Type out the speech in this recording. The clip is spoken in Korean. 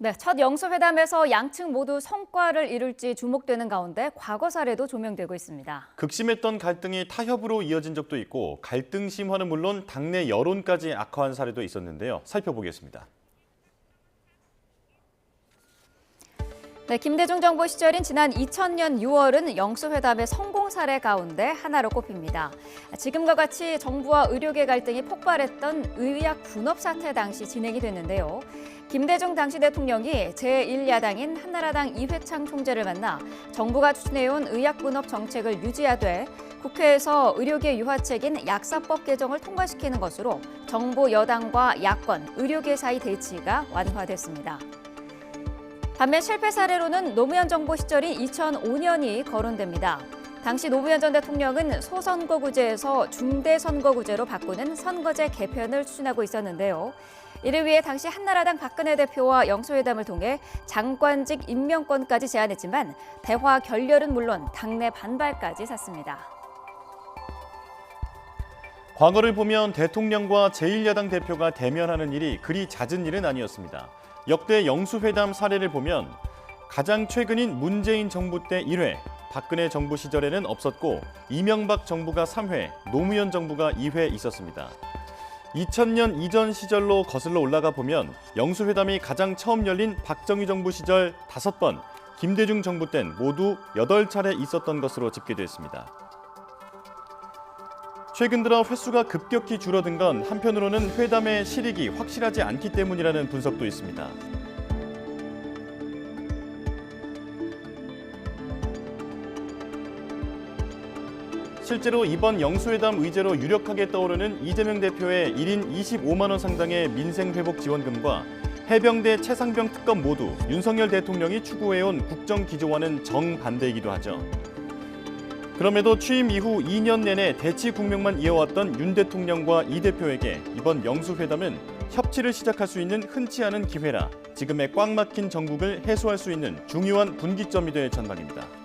네, 첫 영수회담에서 양측 모두 성과를 이룰지 주목되는 가운데 과거 사례도 조명되고 있습니다. 극심했던 갈등이 타협으로 이어진 적도 있고 갈등 심화는 물론 당내 여론까지 악화한 사례도 있었는데요. 살펴보겠습니다. 네, 김대중 정부 시절인 지난 2000년 6월은 영수회담의 성공 사례 가운데 하나로 꼽힙니다. 지금과 같이 정부와 의료계 갈등이 폭발했던 의약 분업 사태 당시 진행이 됐는데요. 김대중 당시 대통령이 제1야당인 한나라당 이회창 총재를 만나 정부가 추진해온 의약 분업 정책을 유지하되 국회에서 의료계 유화책인 약사법 개정을 통과시키는 것으로 정부 여당과 야권, 의료계 사이 대치가 완화됐습니다. 반면 실패 사례로는 노무현 정부 시절인 2005년이 거론됩니다. 당시 노무현 전 대통령은 소선거구제에서 중대선거구제로 바꾸는 선거제 개편을 추진하고 있었는데요. 이를 위해 당시 한나라당 박근혜 대표와 영수회담을 통해 장관직 임명권까지 제안했지만 대화 결렬은 물론 당내 반발까지 샀습니다. 과거를 보면 대통령과 제1야당 대표가 대면하는 일이 그리 잦은 일은 아니었습니다. 역대 영수회담 사례를 보면 가장 최근인 문재인 정부 때 1회, 박근혜 정부 시절에는 없었고 이명박 정부가 3회, 노무현 정부가 2회 있었습니다. 2000년 이전 시절로 거슬러 올라가 보면 영수회담이 가장 처음 열린 박정희 정부 시절 5번, 김대중 정부 땐 모두 8차례 있었던 것으로 집계됐습니다. 최근 들어 횟수가 급격히 줄어든 건 한편으로는 회담의 실익이 확실하지 않기 때문이라는 분석도 있습니다. 실제로 이번 영수회담 의제로 유력하게 떠오르는 이재명 대표의 1인 25만 원 상당의 민생회복 지원금과 해병대 최상병 특검 모두 윤석열 대통령이 추구해온 국정기조와는 정반대이기도 하죠. 그럼에도 취임 이후 2년 내내 대치 국면만 이어왔던 윤 대통령과 이 대표에게 이번 영수회담은 협치를 시작할 수 있는 흔치 않은 기회라 지금의 꽉 막힌 정국을 해소할 수 있는 중요한 분기점이 될 전망입니다.